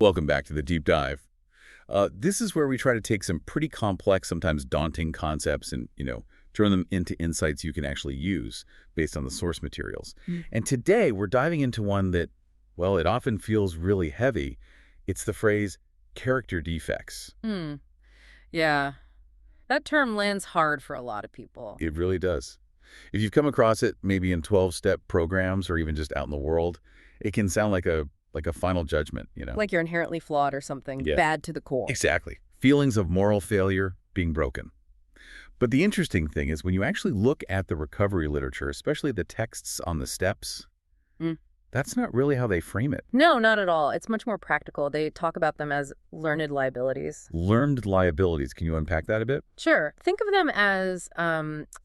Welcome back to the deep dive. This is where we try to take some pretty complex, sometimes daunting concepts and, turn them into insights you can actually use based on the source materials. Mm. And today we're diving into one that, well, it often feels really heavy. It's the phrase character defects. Hmm. Yeah. That term lands hard for a lot of people. It really does. If you've come across it, maybe in 12-step programs or even just out in the world, it can sound like a final judgment. Like you're inherently flawed or something, Yeah. bad to the core. Exactly. Feelings of moral failure, being broken. But the interesting thing is when you actually look at the recovery literature, especially the texts on the steps, Mm. that's not really how they frame it. No, not at all. It's much more practical. They talk about them as learned liabilities. Learned liabilities. Can you unpack that a bit? Sure. Think of them as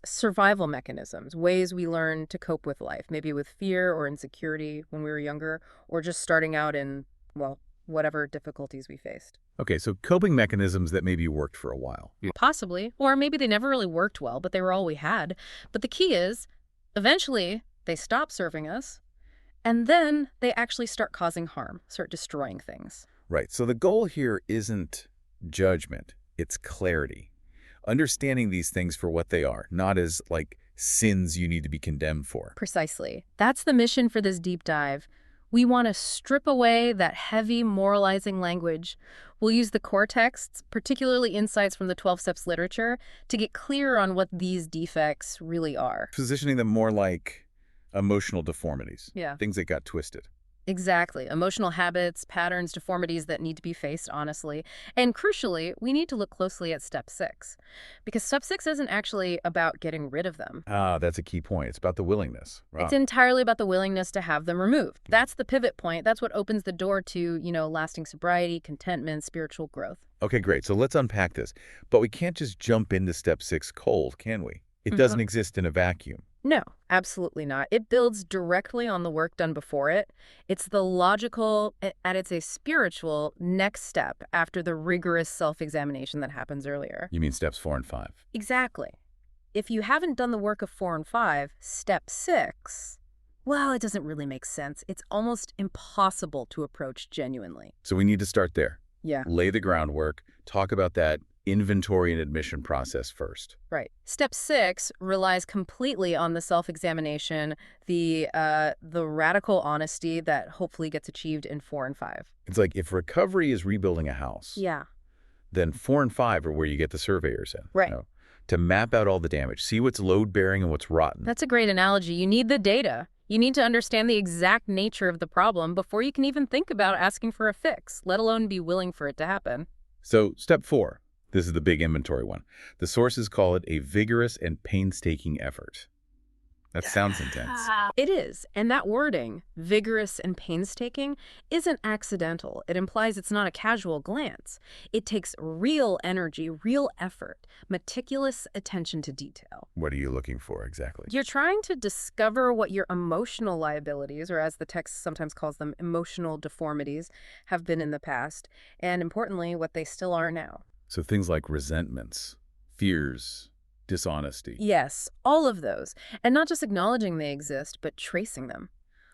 survival mechanisms, ways we learn to cope with life, maybe with fear or insecurity when we were younger, or just starting out in, well, whatever difficulties we faced. Okay, so coping mechanisms that maybe worked for a while. Possibly. Or maybe they never really worked well, but they were all we had. But the key is, eventually, they stop serving us, and then they actually start causing harm, start destroying things. Right. So the goal here isn't judgment, it's clarity. Understanding these things for what they are, not as like sins you need to be condemned for. Precisely. That's the mission for this deep dive. We want to strip away that heavy moralizing language. We'll use the core texts, particularly insights from the 12 Steps literature, to get clear on what these defects really are. Positioning them more like emotional deformities. Yeah. Things that got twisted. Exactly. Emotional habits, patterns, deformities that need to be faced honestly. And crucially, we need to look closely at step 6. Because step 6 isn't actually about getting rid of them. Ah, that's a key point. It's about the willingness. Wow. It's entirely about the willingness to have them removed. That's the pivot point. That's what opens the door to, lasting sobriety, contentment, spiritual growth. Okay, great. So let's unpack this. But we can't just jump into step 6 cold, can we? It doesn't exist in a vacuum. No, absolutely not. It builds directly on the work done before it. It's the logical, and it's a spiritual next step after the rigorous self-examination that happens earlier. You mean steps 4 and 5? Exactly. If you haven't done the work of 4 and 5, step 6, well, it doesn't really make sense. It's almost impossible to approach genuinely. So we need to start there. Yeah. Lay the groundwork. Talk about that inventory and admission process first. Right. Step 6 relies completely on the self-examination, the radical honesty that hopefully gets achieved in 4 and 5. It's like if recovery is rebuilding a house, Yeah. then 4 and 5 are where you get the surveyors in. Right. To map out all the damage, see what's load-bearing and what's rotten. That's a great analogy. You need the data. You need to understand the exact nature of the problem before you can even think about asking for a fix, let alone be willing for it to happen. So step 4, this is the big inventory one. The sources call it a vigorous and painstaking effort. That sounds intense. It is. And that wording, vigorous and painstaking, isn't accidental. It implies it's not a casual glance. It takes real energy, real effort, meticulous attention to detail. What are you looking for exactly? You're trying to discover what your emotional liabilities, or as the text sometimes calls them, emotional deformities, have been in the past, and importantly, what they still are now. So things like resentments, fears, dishonesty. Yes, all of those. And not just acknowledging they exist, but tracing them.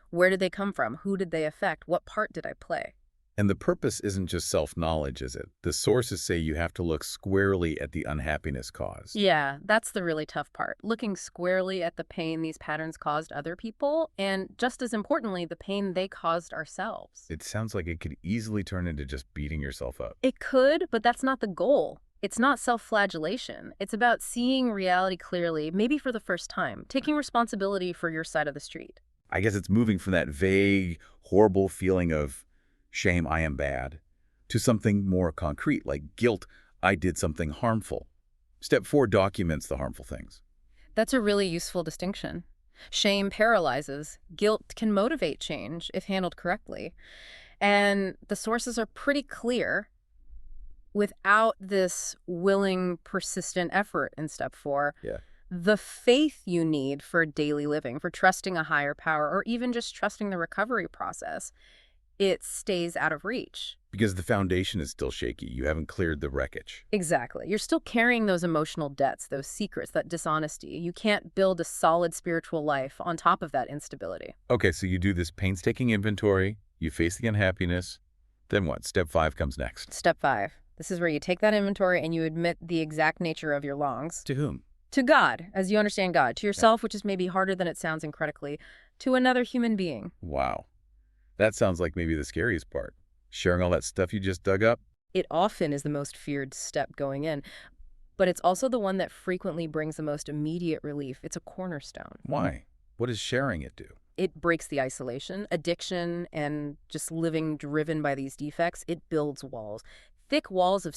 Where did they come from? Who did they affect? What part did I play? And the purpose isn't just self-knowledge, is it? The sources say you have to look squarely at the unhappiness caused. Yeah, that's the really tough part. Looking squarely at the pain these patterns caused other people, and just as importantly, the pain they caused ourselves. It sounds like it could easily turn into just beating yourself up. It could, but that's not the goal. It's not self-flagellation. It's about seeing reality clearly, maybe for the first time, taking responsibility for your side of the street. I guess it's moving from that vague, horrible feeling of shame, I am bad, to something more concrete, like guilt, I did something harmful. Step 4 documents the harmful things. That's a really useful distinction. Shame paralyzes. Guilt can motivate change if handled correctly. And the sources are pretty clear. Without this willing, persistent effort in step 4, the faith you need for daily living, for trusting a higher power, or even just trusting the recovery process, it stays out of reach. Because the foundation is still shaky. You haven't cleared the wreckage. Exactly. You're still carrying those emotional debts, those secrets, that dishonesty. You can't build a solid spiritual life on top of that instability. Okay, so you do this painstaking inventory, you face the unhappiness, Then what? Step 5 comes next. Step 5. This is where you take that inventory and you admit the exact nature of your longs. To whom? To God, as you understand God. To yourself, which is maybe harder than it sounds incredibly. To another human being. Wow. That sounds like maybe the scariest part. Sharing all that stuff you just dug up? It often is the most feared step going in, but it's also the one that frequently brings the most immediate relief. It's a cornerstone. Why? What does sharing it do? It breaks the isolation, addiction, and just living driven by these defects. It builds walls. Thick walls of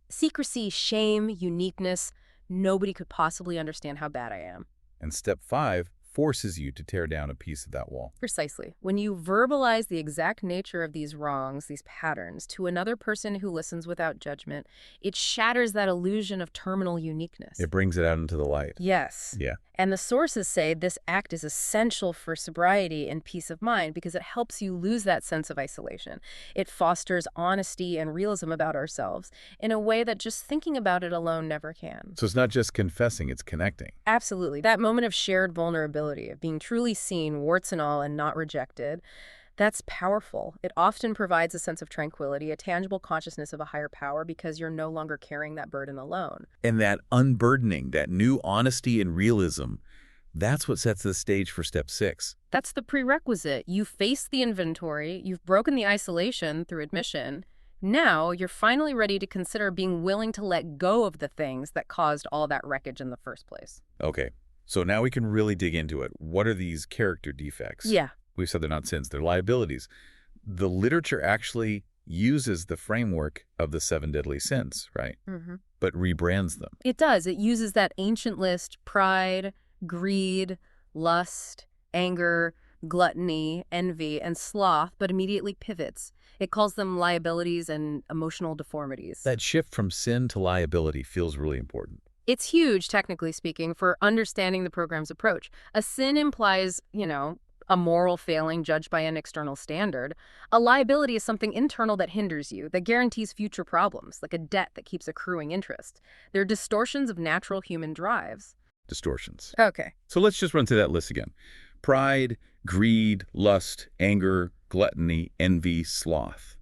secrecy, shame, uniqueness. Nobody could possibly understand how bad I am. And step 5 forces you to tear down a piece of that wall. Precisely. When you verbalize the exact nature of these wrongs, these patterns, to another person who listens without judgment, it shatters that illusion of terminal uniqueness. It brings it out into the light. Yes. Yeah. And the sources say this act is essential for sobriety and peace of mind because it helps you lose that sense of isolation. It fosters honesty and realism about ourselves in a way that just thinking about it alone never can. So it's not just confessing, it's connecting. Absolutely. That moment of shared vulnerability, of being truly seen, warts and all, and not rejected, that's powerful. It often provides a sense of tranquility, a tangible consciousness of a higher power because you're no longer carrying that burden alone. And that unburdening, that new honesty and realism, that's what sets the stage for step 6. That's the prerequisite. You face the inventory, you've broken the isolation through admission. Now you're finally ready to consider being willing to let go of the things that caused all that wreckage in the first place. Okay, so now we can really dig into it. What are these character defects? Yeah. We've said they're not sins, they're liabilities. The literature actually uses the framework of the 7 deadly sins, right? But rebrands them. It does. It uses that ancient list: pride, greed, lust, anger, gluttony, envy, and sloth, but immediately pivots. It calls them liabilities and emotional deformities. That shift from sin to liability feels really important. It's huge, technically speaking, for understanding the program's approach. A sin implies, a moral failing judged by an external standard. A liability is something internal that hinders you, that guarantees future problems, like a debt that keeps accruing interest. They're distortions of natural human drives. Distortions. Okay. So let's just run through that list again. Pride, greed, lust, anger, gluttony, envy, sloth.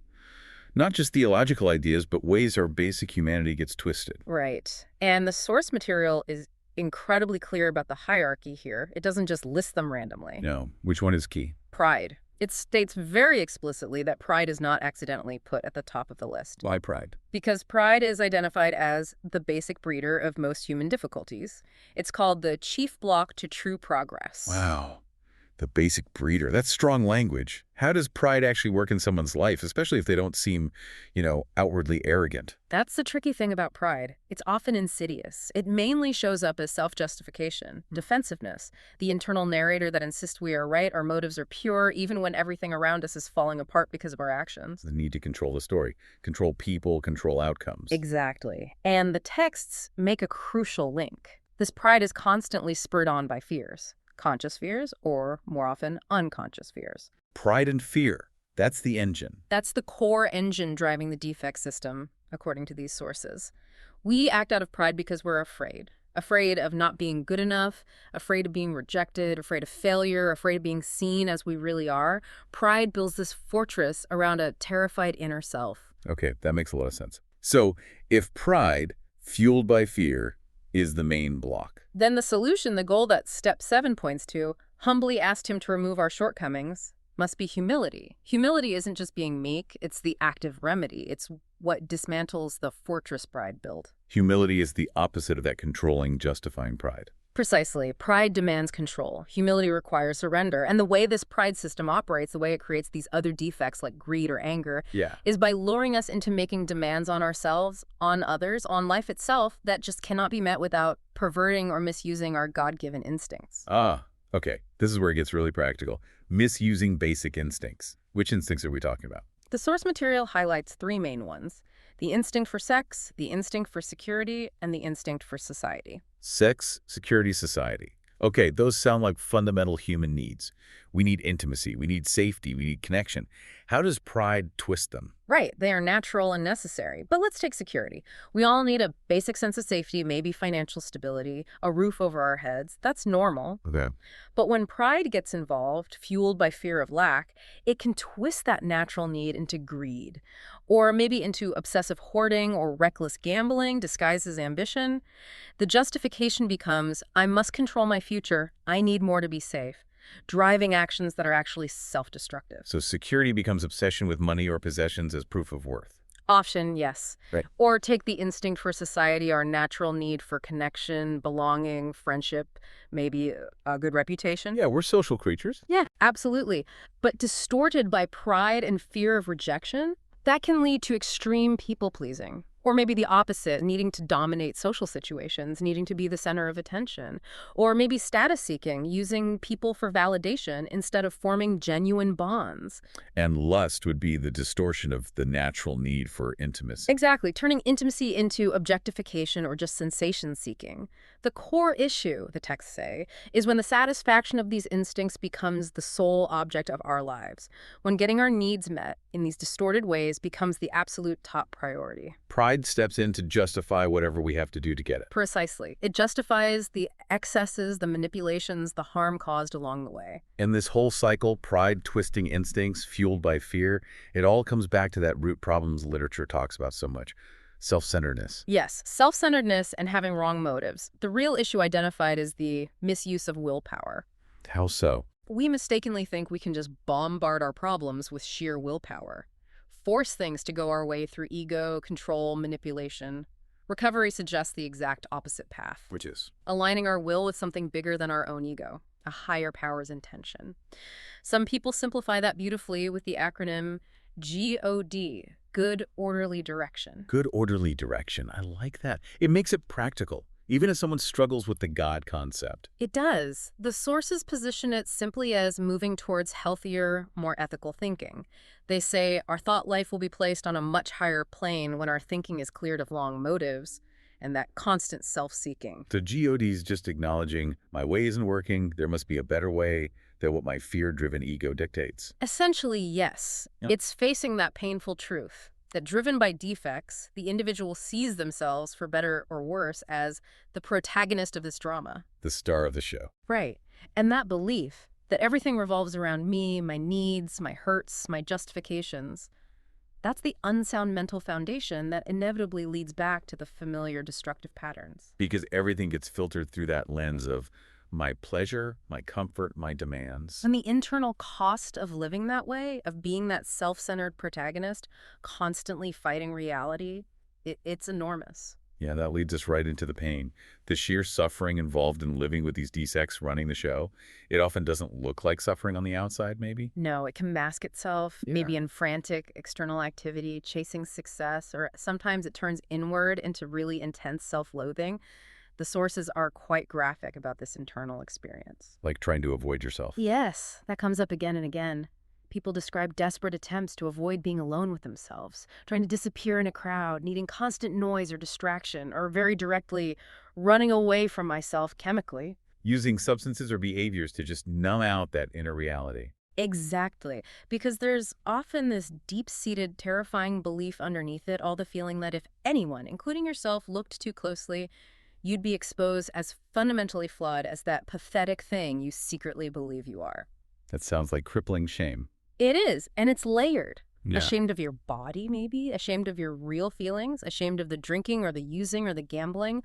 Not just theological ideas, but ways our basic humanity gets twisted. Right. And the source material is incredibly clear about the hierarchy here. It doesn't just list them randomly. No. Which one is key? Pride. It states very explicitly that pride is not accidentally put at the top of the list. Why pride? Because pride is identified as the basic breeder of most human difficulties. It's called the chief block to true progress. Wow. The basic breeder. That's strong language. How does pride actually work in someone's life, especially if they don't seem, outwardly arrogant? That's the tricky thing about pride. It's often insidious. It mainly shows up as self-justification, defensiveness, the internal narrator that insists we are right, our motives are pure, even when everything around us is falling apart because of our actions. The need to control the story, control people, control outcomes. Exactly. And the texts make a crucial link. This pride is constantly spurred on by fears. Conscious fears, or more often, unconscious fears. Pride and fear. That's the engine. That's the core engine driving the defect system, according to these sources. We act out of pride because we're afraid. Afraid of not being good enough, afraid of being rejected, afraid of failure, afraid of being seen as we really are. Pride builds this fortress around a terrified inner self. Okay, that makes a lot of sense. So, if pride, fueled by fear, is the main block, then the solution, the goal that step 7 points to, humbly asked him to remove our shortcomings, must be humility. Humility isn't just being meek, it's the active remedy. It's what dismantles the fortress pride built. Humility is the opposite of that controlling, justifying pride. Precisely. Pride demands control. Humility requires surrender. And the way this pride system operates, the way it creates these other defects like greed or anger, is by luring us into making demands on ourselves, on others, on life itself that just cannot be met without perverting or misusing our God-given instincts. Okay. This is where it gets really practical. Misusing basic instincts. Which instincts are we talking about? The source material highlights 3 main ones: the instinct for sex, the instinct for security, and the instinct for society. Sex, security, society. Okay, those sound like fundamental human needs. We need intimacy. We need safety. We need connection. How does pride twist them? Right, they are natural and necessary. But let's take security. We all need a basic sense of safety, maybe financial stability, a roof over our heads. That's normal. Okay. But when pride gets involved, fueled by fear of lack, it can twist that natural need into greed, or maybe into obsessive hoarding or reckless gambling disguised as ambition. The justification becomes, I must control my future, I need more to be safe, driving actions that are actually self-destructive. So security becomes obsession with money or possessions as proof of worth. Often, yes. Right. Or take the instinct for society, our natural need for connection, belonging, friendship, maybe a good reputation. Yeah, we're social creatures. Yeah, absolutely. But distorted by pride and fear of rejection, that can lead to extreme people-pleasing. Or maybe the opposite, needing to dominate social situations, needing to be the center of attention. Or maybe status-seeking, using people for validation instead of forming genuine bonds. And lust would be the distortion of the natural need for intimacy. Exactly, turning intimacy into objectification or just sensation-seeking. The core issue, the texts say, is when the satisfaction of these instincts becomes the sole object of our lives, when getting our needs met in these distorted ways becomes the absolute top priority. Pride steps in to justify whatever we have to do to get it. Precisely. It justifies the excesses, the manipulations, the harm caused along the way. And this whole cycle, pride-twisting instincts fueled by fear, it all comes back to that root problems literature talks about so much. Self-centeredness. Yes, self-centeredness and having wrong motives. The real issue identified is the misuse of willpower. How so? We mistakenly think we can just bombard our problems with sheer willpower. Force things to go our way through ego, control, manipulation. Recovery suggests the exact opposite path. Which is? Aligning our will with something bigger than our own ego, a higher power's intention. Some people simplify that beautifully with the acronym GOD, Good Orderly Direction. Good orderly direction. I like that. It makes it practical, even as someone struggles with the God concept. It does. The sources position it simply as moving towards healthier, more ethical thinking. They say our thought life will be placed on a much higher plane when our thinking is cleared of wrong motives and that constant self-seeking. So GOD is just acknowledging my way isn't working, there must be a better way than what my fear-driven ego dictates. Essentially, yes. Yeah. It's facing that painful truth that driven by defects, the individual sees themselves, for better or worse, as the protagonist of this drama. The star of the show. Right. And that belief that everything revolves around me, my needs, my hurts, my justifications, that's the unsound mental foundation that inevitably leads back to the familiar destructive patterns. Because everything gets filtered through that lens of my pleasure, my comfort, my demands. And the internal cost of living that way, of being that self-centered protagonist, constantly fighting reality, it's enormous. Yeah, that leads us right into the pain. The sheer suffering involved in living with these defects running the show, it often doesn't look like suffering on the outside, maybe? No, it can mask itself, Yeah. maybe in frantic external activity, chasing success, or sometimes it turns inward into really intense self-loathing. The sources are quite graphic about this internal experience. Like trying to avoid yourself. Yes, that comes up again and again. People describe desperate attempts to avoid being alone with themselves, trying to disappear in a crowd, needing constant noise or distraction, or very directly, running away from myself chemically. Using substances or behaviors to just numb out that inner reality. Exactly, because there's often this deep-seated, terrifying belief underneath it, all the feeling that if anyone, including yourself, looked too closely, you'd be exposed as fundamentally flawed as that pathetic thing you secretly believe you are. That sounds like crippling shame. It is, and it's layered. Yeah. Ashamed of your body, maybe, ashamed of your real feelings, ashamed of the drinking or the using or the gambling,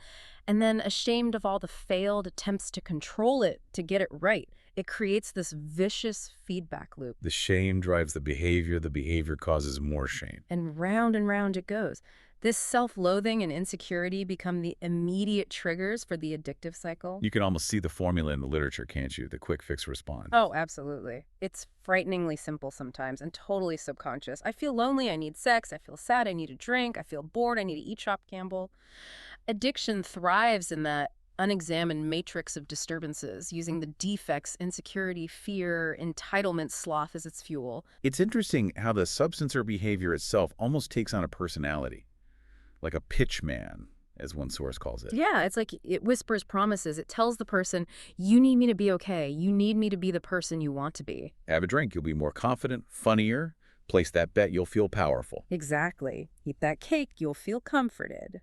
and then ashamed of all the failed attempts to control it, to get it right. It creates this vicious feedback loop. The shame drives the behavior causes more shame. And round it goes. This self-loathing and insecurity become the immediate triggers for the addictive cycle. You can almost see the formula in the literature, can't you? The quick fix response. Oh, absolutely. It's frighteningly simple sometimes and totally subconscious. I feel lonely, I need sex. I feel sad, I need a drink. I feel bored, I need to eat, shop, gamble. Addiction thrives in that unexamined matrix of disturbances, using the defects, insecurity, fear, entitlement, sloth as its fuel. It's interesting how the substance or behavior itself almost takes on a personality. Like a pitch man, as one source calls it. Yeah, it's like it whispers promises. It tells the person, you need me to be okay. You need me to be the person you want to be. Have a drink, you'll be more confident, funnier. Place that bet, you'll feel powerful. Exactly. Eat that cake, you'll feel comforted.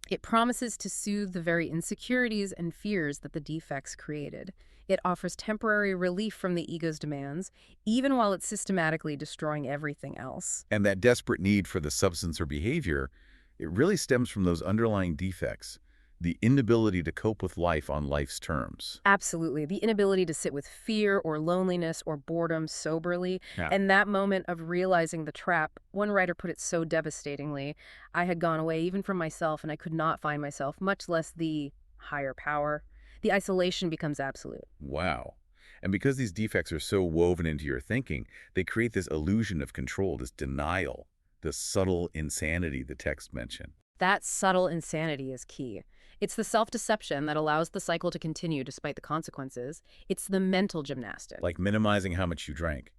It promises to soothe the very insecurities and fears that the defects created. It offers temporary relief from the ego's demands, even while it's systematically destroying everything else. And that desperate need for the substance or behavior, it really stems from those underlying defects, the inability to cope with life on life's terms. Absolutely. The inability to sit with fear or loneliness or boredom soberly. Yeah. And that moment of realizing the trap, one writer put it so devastatingly, I had gone away even from myself and I could not find myself, much less the higher power. The isolation becomes absolute. Wow. And because these defects are so woven into your thinking, they create this illusion of control, this denial, this subtle insanity the text mentioned. That subtle insanity is key. It's the self-deception that allows the cycle to continue despite the consequences. It's the mental gymnastics. Like minimizing how much you drank.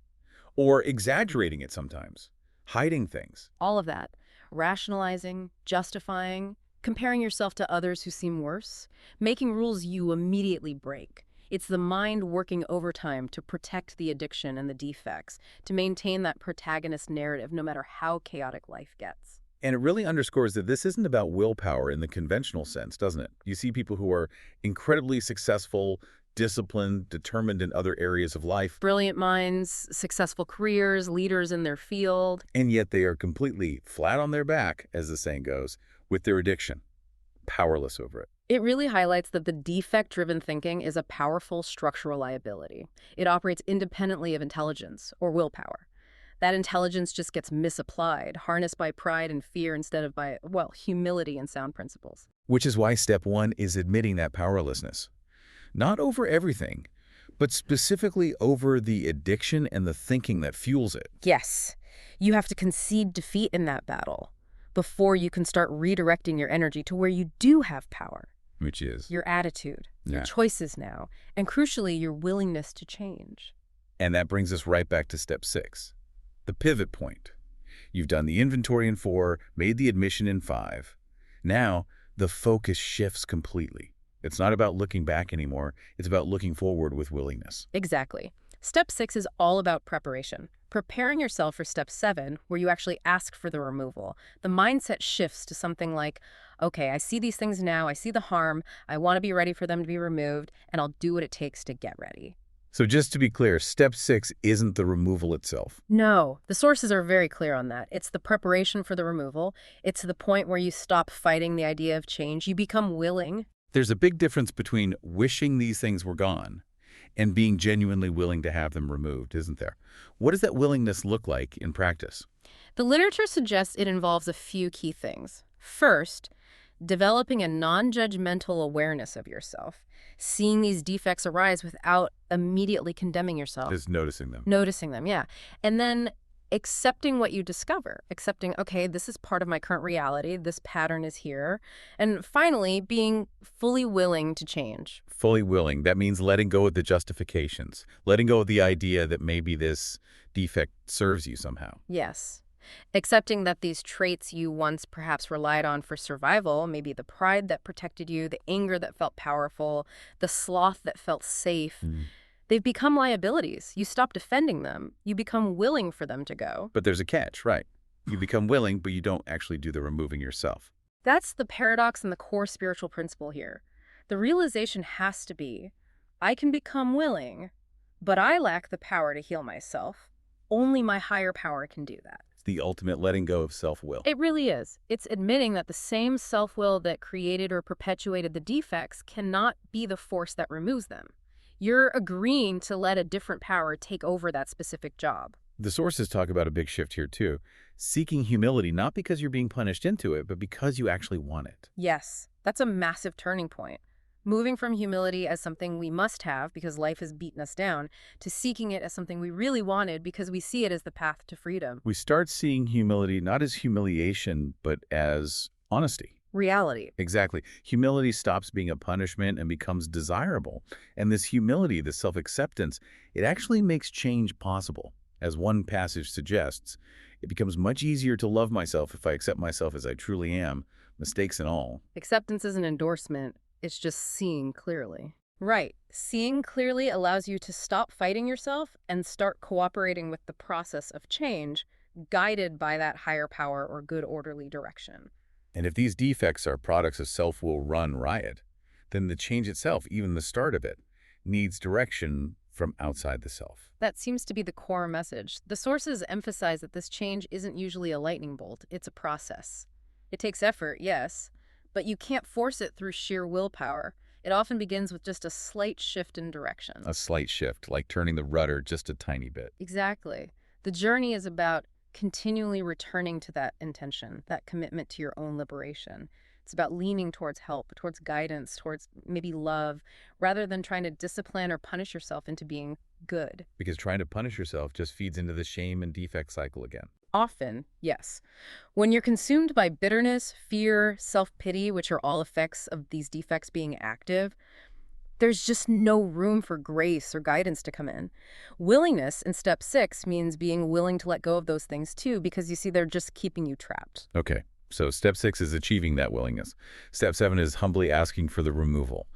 Or exaggerating it sometimes. Hiding things. All of that. Rationalizing, justifying, comparing yourself to others who seem worse, making rules you immediately break. It's the mind working overtime to protect the addiction and the defects, to maintain that protagonist narrative no matter how chaotic life gets. And it really underscores that this isn't about willpower in the conventional sense, doesn't it? You see people who are incredibly successful, disciplined, determined in other areas of life, Brilliant minds, successful careers, leaders in their field. and yet they are completely flat on their back, as the saying goes, with their addiction, powerless over it. It really highlights that the defect-driven thinking is a powerful structural liability. It operates independently of intelligence or willpower. That intelligence just gets misapplied, harnessed by pride and fear instead of by, well, humility and sound principles. Which is why step one is admitting that powerlessness. Not over everything, but specifically over the addiction and the thinking that fuels it. Yes, you have to concede defeat in that battle before you can start redirecting your energy to where you do have power. Which is? Your attitude, your Yeah. choices now, and crucially, your willingness to change. And that brings us right back to step 6, the pivot point. You've done the inventory in 4, made the admission in 5. Now, the focus shifts completely. It's not about looking back anymore. It's about looking forward with willingness. Exactly. Step 6 is all about preparation. Preparing yourself for step 7, where you actually ask for the removal. The mindset shifts to something like, okay, I see these things now, I see the harm, I want to be ready for them to be removed, and I'll do what it takes to get ready. So just to be clear, step 6 isn't the removal itself. No, the sources are very clear on that. It's the preparation for the removal. It's the point where you stop fighting the idea of change. You become willing. There's a big difference between wishing these things were gone and being genuinely willing to have them removed, isn't there? What does that willingness look like in practice? The literature suggests it involves a few key things. First, developing a non-judgmental awareness of yourself, seeing these defects arise without immediately condemning yourself. Just noticing them. Noticing them, yeah. And then accepting what you discover, accepting, okay, this is part of my current reality, this pattern is here. And finally, being fully willing to change. Fully willing. That means letting go of the justifications, letting go of the idea that maybe this defect serves you somehow. Yes. Accepting that these traits you once perhaps relied on for survival, maybe the pride that protected you, the anger that felt powerful, the sloth that felt safe, they've become liabilities. You stop defending them. You become willing for them to go. But there's a catch, right? You become willing, but you don't actually do the removing yourself. That's the paradox and the core spiritual principle here. The realization has to be, I can become willing, but I lack the power to heal myself. Only my higher power can do that. It's the ultimate letting go of self-will. It really is. It's admitting that the same self-will that created or perpetuated the defects cannot be the force that removes them. You're agreeing to let a different power take over that specific job. The sources talk about a big shift here, too. Seeking humility, not because you're being punished into it, but because you actually want it. Yes, that's a massive turning point. Moving from humility as something we must have because life has beaten us down, to seeking it as something we really wanted because we see it as the path to freedom. We start seeing humility not as humiliation, but as honesty. Reality. Exactly. Humility stops being a punishment and becomes desirable. And this humility, this self-acceptance, it actually makes change possible. As one passage suggests, It becomes much easier to love myself if I accept myself as I truly am, mistakes and all. Acceptance is an endorsement. It's just seeing clearly. Right. Seeing clearly allows you to stop fighting yourself and start cooperating with the process of change, guided by that higher power or good orderly direction. And if these defects are products of self-will run riot, then the change itself, even the start of it, needs direction from outside the self. That seems to be the core message. The sources emphasize that this change isn't usually a lightning bolt, it's a process. It takes effort, yes, but you can't force it through sheer willpower. It often begins with just a slight shift in direction. A slight shift, like turning the rudder just a tiny bit. Exactly. The journey is about continually returning to that intention, that commitment to your own liberation. It's about leaning towards help, towards guidance, towards maybe love, rather than trying to discipline or punish yourself into being good. Because trying to punish yourself just feeds into the shame and defect cycle again. Often, yes. When you're consumed by bitterness, fear, self-pity, which are all effects of these defects being active, there's just no room for grace or guidance to come in. Willingness in step 6 means being willing to let go of those things too, because you see, they're just keeping you trapped. Okay, so step 6 is achieving that willingness. Step 7 is humbly asking for the removal.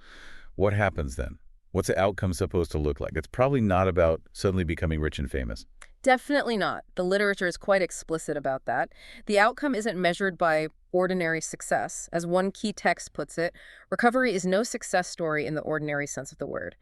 What happens then? What's the outcome supposed to look like? It's probably not about suddenly becoming rich and famous. Definitely not. The literature is quite explicit about that. The outcome isn't measured by ordinary success. As one key text puts it, recovery is no success story in the ordinary sense of the word.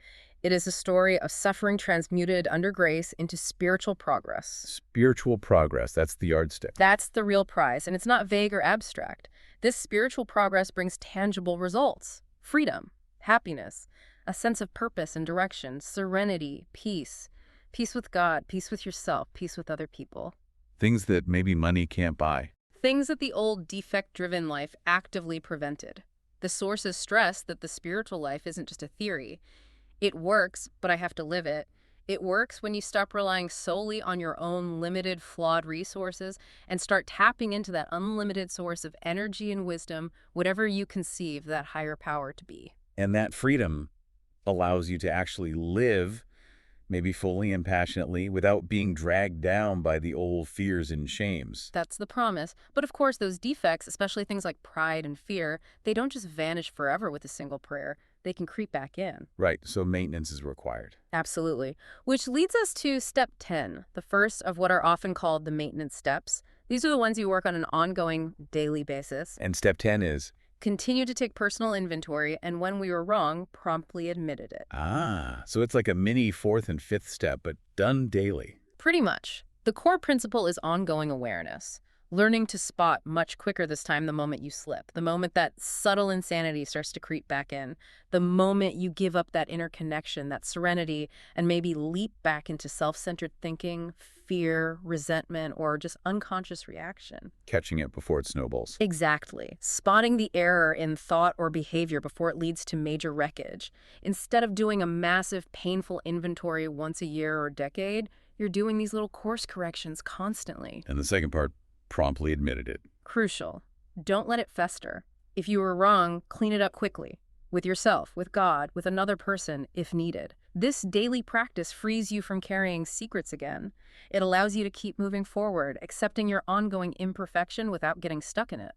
It is a story of suffering transmuted under grace into spiritual progress. Spiritual progress, that's the yardstick. That's the real prize, and it's not vague or abstract. This spiritual progress brings tangible results: freedom, happiness, a sense of purpose and direction, serenity, peace. Peace with God, peace with yourself, peace with other people. Things that maybe money can't buy. Things that the old defect-driven life actively prevented. The sources stress that the spiritual life isn't just a theory. It works, but I have to live it. It works when you stop relying solely on your own limited, flawed resources and start tapping into that unlimited source of energy and wisdom, whatever you conceive that higher power to be. And that freedom allows you to actually live, maybe fully and passionately, without being dragged down by the old fears and shames. That's the promise. But of course, those defects, especially things like pride and fear, they don't just vanish forever with a single prayer. They can creep back in. Right, so maintenance is required. Absolutely. Which leads us to step 10, the first of what are often called the maintenance steps. These are the ones you work on an ongoing daily basis. And step 10 is? Continue to take personal inventory, and when we were wrong, promptly admitted it. Ah, so it's like a mini 4th and 5th step, but done daily. Pretty much. The core principle is ongoing awareness. Learning to spot much quicker this time the moment you slip, the moment that subtle insanity starts to creep back in, the moment you give up that inner connection, that serenity, and maybe leap back into self-centered thinking, fear, resentment, or just unconscious reaction. Catching it before it snowballs. Exactly. Spotting the error in thought or behavior before it leads to major wreckage. Instead of doing a massive, painful inventory once a year or decade, you're doing these little course corrections constantly. And the second part, promptly admitted it. Crucial. Don't let it fester. If you were wrong, clean it up quickly. With yourself, with God, with another person, if needed. This daily practice frees you from carrying secrets again. It allows you to keep moving forward, accepting your ongoing imperfection without getting stuck in it.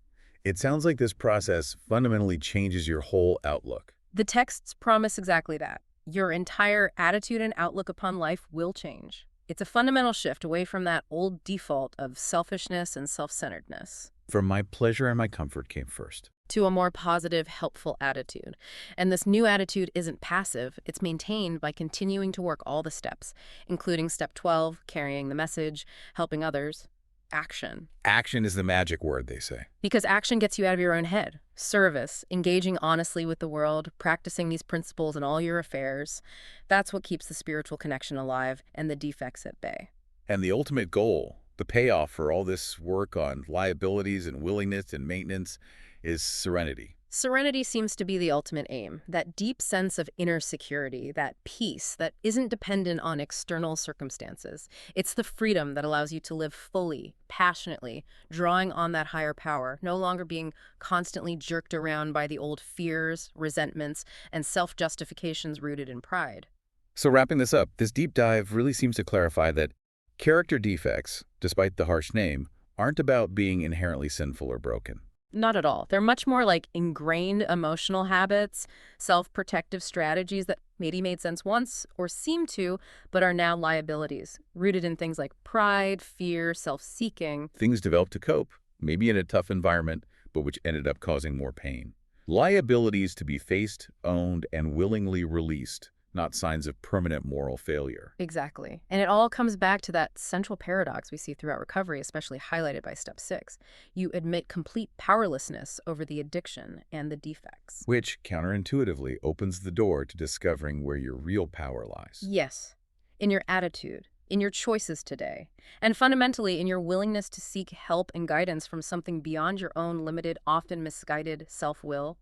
It sounds like this process fundamentally changes your whole outlook. The texts promise exactly that. Your entire attitude and outlook upon life will change. It's a fundamental shift away from that old default of selfishness and self-centeredness. From my pleasure and my comfort came first. To a more positive, helpful attitude. And this new attitude isn't passive. It's maintained by continuing to work all the steps, including step 12, carrying the message, helping others. Action. Action is the magic word, they say. Because action gets you out of your own head. Service, engaging honestly with the world, practicing these principles in all your affairs. That's what keeps the spiritual connection alive and the defects at bay. And the ultimate goal, the payoff for all this work on liabilities and willingness and maintenance, is serenity. Serenity seems to be the ultimate aim, that deep sense of inner security, that peace that isn't dependent on external circumstances. It's the freedom that allows you to live fully, passionately, drawing on that higher power, no longer being constantly jerked around by the old fears, resentments, and self-justifications rooted in pride. So wrapping this up, this deep dive really seems to clarify that Character defects, despite the harsh name, aren't about being inherently sinful or broken. Not at all. They're much more like ingrained emotional habits, self-protective strategies that maybe made sense once or seem to, but are now liabilities, rooted in things like pride, fear, self-seeking. Things developed to cope, maybe in a tough environment, but which ended up causing more pain. Liabilities to be faced, owned, and willingly released, not signs of permanent moral failure. Exactly. And it all comes back to that central paradox we see throughout recovery, especially highlighted by step 6. You admit complete powerlessness over the addiction and the defects. Which, counterintuitively, opens the door to discovering where your real power lies. Yes, in your attitude, in your choices today, and fundamentally in your willingness to seek help and guidance from something beyond your own limited, often misguided self-will.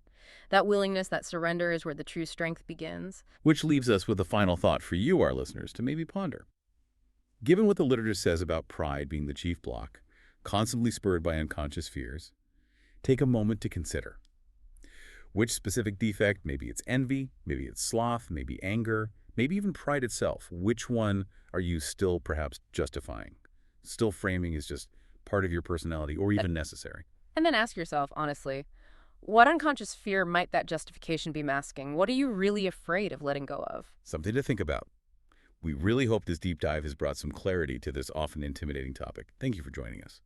That willingness, that surrender is where the true strength begins. Which leaves us with a final thought for you, our listeners, to maybe ponder. Given what the literature says about pride being the chief block, constantly spurred by unconscious fears, take a moment to consider which specific defect, maybe it's envy, maybe it's sloth, maybe anger, maybe even pride itself, which one are you still perhaps justifying, still framing as just part of your personality or even necessary? And then ask yourself, honestly, what unconscious fear might that justification be masking? What are you really afraid of letting go of? Something to think about. We really hope this deep dive has brought some clarity to this often intimidating topic. Thank you for joining us.